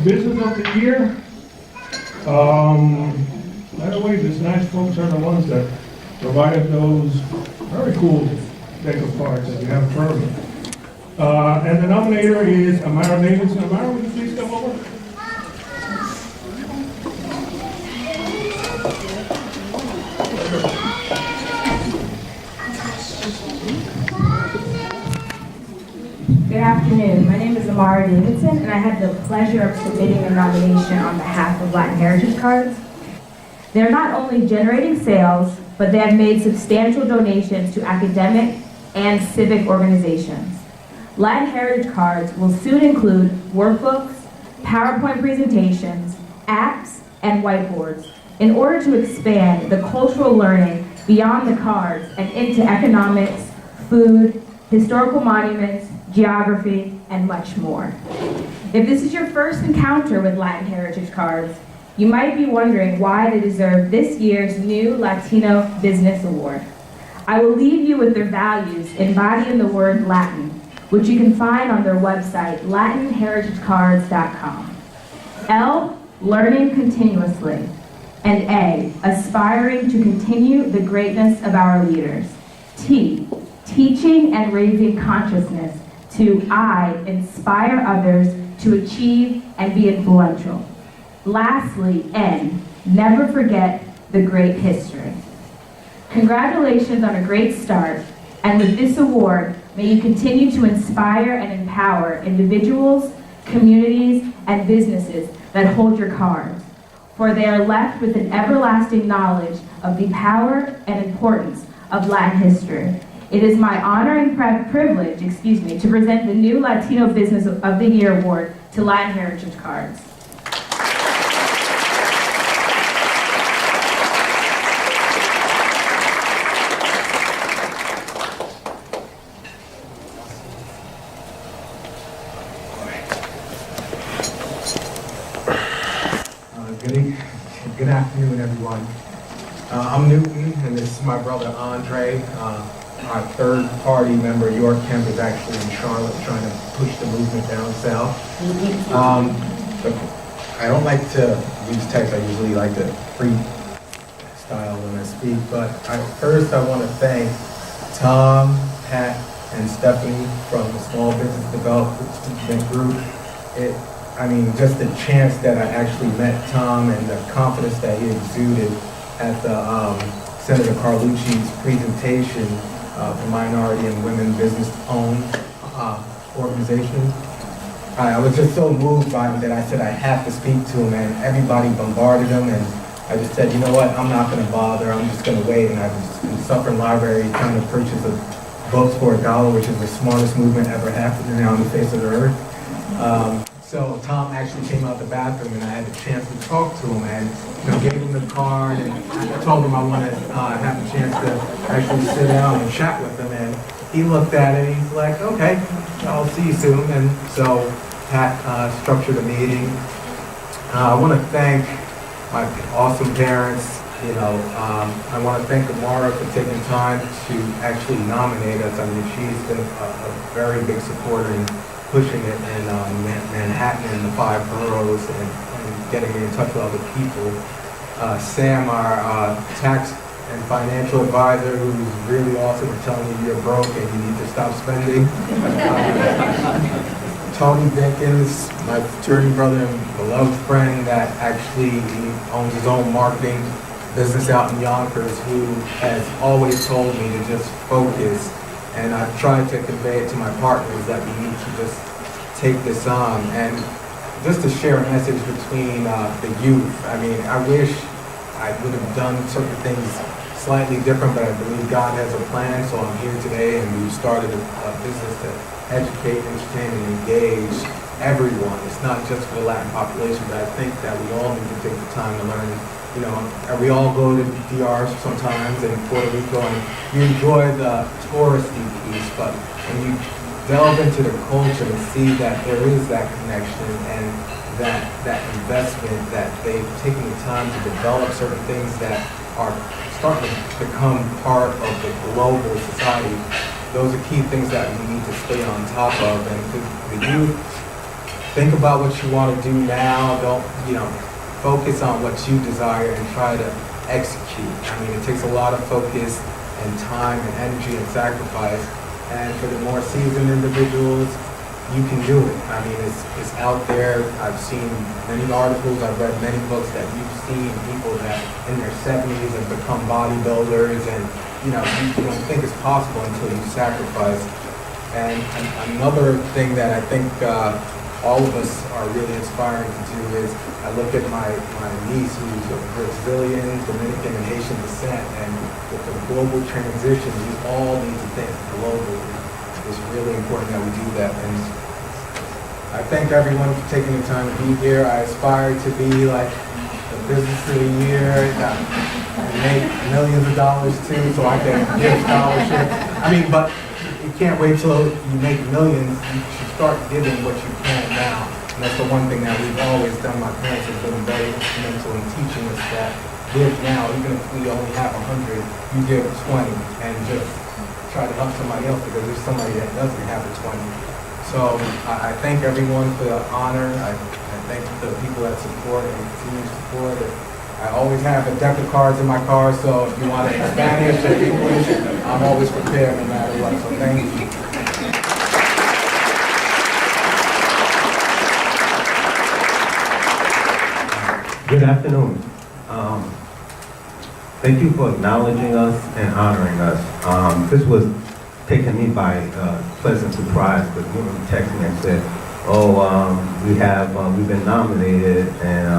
Business of the Year. By the way, these nice folks are the ones that provided those very cool deck of cards that you have in front of you. And the nominator is Amara Davidson. Amara, would you please come over? Good afternoon. My name is Amara Davidson, and I had the pleasure of submitting a nomination on behalf of Latin Heritage Cards. They're not only generating sales, but they have made substantial donations to academic and civic organizations. Latin Heritage Cards will soon include workbooks, PowerPoint presentations, apps, and whiteboards in order to expand the cultural learning beyond the cards and into economics, food, historical monuments, geography, and much more. If this is your first encounter with Latin Heritage Cards, you might be wondering why they deserve this year's new Latino Business Award. I will leave you with their values embodied in the word Latin, which you can find on their website, latinheritagecards.com. L, learning continuously. And A, aspiring to continue the greatness of our leaders. T, teaching and raising consciousness. To I, inspire others to achieve and be influential. Lastly, N, never forget the great history. Congratulations on a great start, and with this award, may you continue to inspire and empower individuals, communities, and businesses that hold your cards, for they are left with an everlasting knowledge of the power and importance of Latin history. It is my honor and privilege, to present the new Latino Business of the Year Award to Latin Heritage Cards. Good afternoon, everyone. I'm Newton, and this is my brother Andre. Our third-party member, York Kemp, is actually in Charlotte trying to push the movement down south. But I don't like to use text. I usually like to freestyle when I speak. But first, I want to thank Tom, Pat, and Stephanie from the Small Business Development Group. Just the chance that I actually met Tom and the confidence that he exuded at the Senator Carlucci's presentation for minority and women business-owned organizations. I was just so moved by him that I said I have to speak to him, and everybody bombarded him, and I just said, you know what, I'm not going to bother, I'm just going to wait. And I was in Suffern Library trying to purchase books for $1, which is the smartest movement ever happened on the face of the earth. So Tom actually came out the bathroom, and I had the chance to talk to him, and gave him the card, and I told him I wanted to have a chance to actually sit down and chat with him, and he looked at it, and he's like, okay, I'll see you soon. And so Pat structured a meeting. I want to thank my awesome parents. I want to thank Amara for taking time to actually nominate us. She's been a very big supporter in pushing it in Manhattan and the 5 boroughs and getting me in touch with other people. Sam, our tax and financial advisor, who's really awesome at telling me you're broke and you need to stop spending. Tony Dinkins, my fraternity brother and beloved friend that actually owns his own marketing business out in Yonkers, who has always told me to just focus. And I've tried to convey it to my partners that we need to just take this on. And just to share a message between the youth. I wish I would have done certain things slightly different, but I believe God has a plan, so I'm here today, and we've started a business to educate, entertain, and engage everyone. It's not just for the Latin population, but I think that we all need to take the time to learn. We all go to DR sometimes in Puerto Rico, and you enjoy the touristy piece, but when you delve into the culture and see that there is that connection and that investment, that they've taken the time to develop certain things that are starting to become part of the global society, those are key things that we need to stay on top of. And the youth, think about what you want to do now. Don't, focus on what you desire and try to execute. I mean, it takes a lot of focus and time and energy and sacrifice. And for the more seasoned individuals, you can do it. I mean, it's out there. I've seen many articles, I've read many books that you've seen people that in their 70s have become bodybuilders, and you don't think it's possible until you sacrifice. And another thing that I think all of us are really inspiring to do is, I look at my niece who's of Brazilian, Dominican, and Haitian descent, and with the global transition, we all need to think globally. It's really important that we do that. And I thank everyone for taking the time to be here. I aspire to be like the business of the year, and make millions of dollars too, so I can give scholarships. I mean, but you can't wait till you make millions. You should start giving what you can now. And that's the one thing that we've always done. My parents have been very instrumental in teaching us that give now. Even if we only have 100, you give 20 and just try to help somebody else, because there's somebody that doesn't have the 20. So I thank everyone for the honor. I thank the people that support and continue to support it. I always have a deck of cards in my car, so if you want to Spanish or English, I'm always prepared no matter what. So thank you. Good afternoon. Thank you for acknowledging us and honoring us. This was taken me by pleasant surprise, but you texted me and said, we've been nominated, and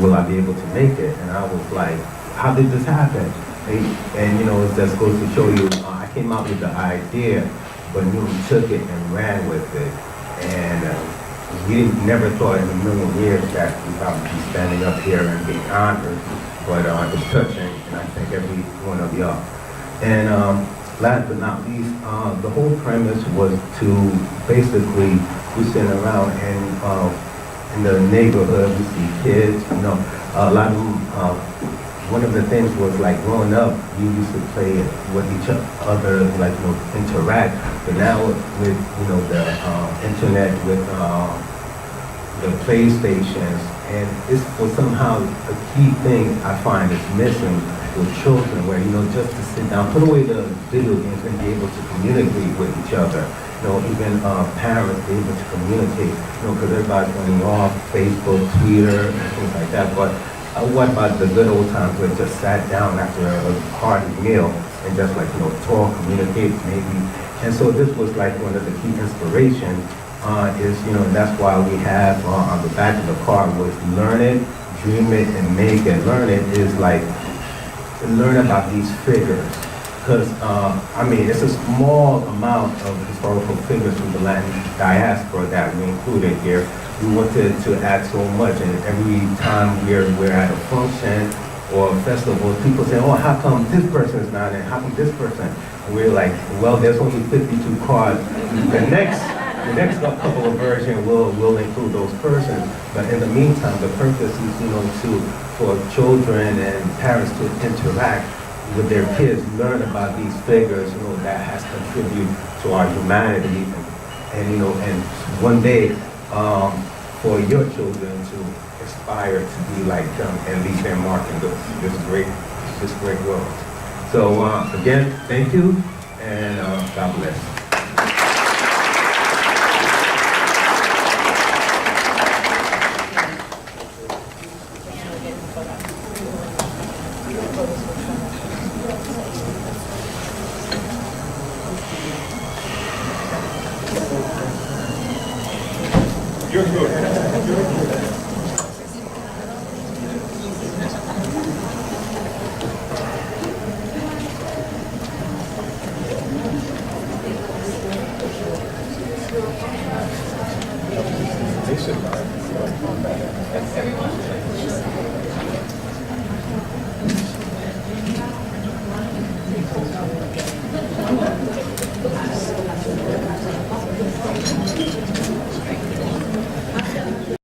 will I be able to make it? And I was like, how did this happen? And it just goes to show you, I came out with the idea, but Newton took it and ran with it. And we never thought in a million years that we'd probably be standing up here and being honored, but it's touching, and I thank every one of y'all. And last but not least, the whole premise was to basically, we sit around and in the neighborhood, we see kids, a lot of them, one of the things was like growing up, we used to play with each other, like, interact, but now with, the internet, with the PlayStations, and it's for somehow a key thing I find is missing with children, where, just to sit down, put away the video games and be able to communicate with each other. Even parents be able to communicate, because everybody's running off Facebook, Twitter, and things like that. But what about the good old times where just sat down after a hearty meal and just talk, communicate, maybe. And so this was like one of the key inspirations is, that's why we have on the back of the car was learn it, dream it, and make it. Learn it is like, learn about these figures. Because, it's a small amount of historical figures from the Latin diaspora that we included here. We wanted to add so much, and every time we're at a function or a festival, people say, oh, how come this person is not in? How come this person? And we're like, well, there's only 52 cards. The next couple of versions will include those persons. But in the meantime, the purpose is, for children and parents to interact with their kids, learn about these figures, that has contributed to our humanity, and one day, for your children to aspire to be like them and leave their mark in this great world. So again, thank you, and God bless. You're good. They should.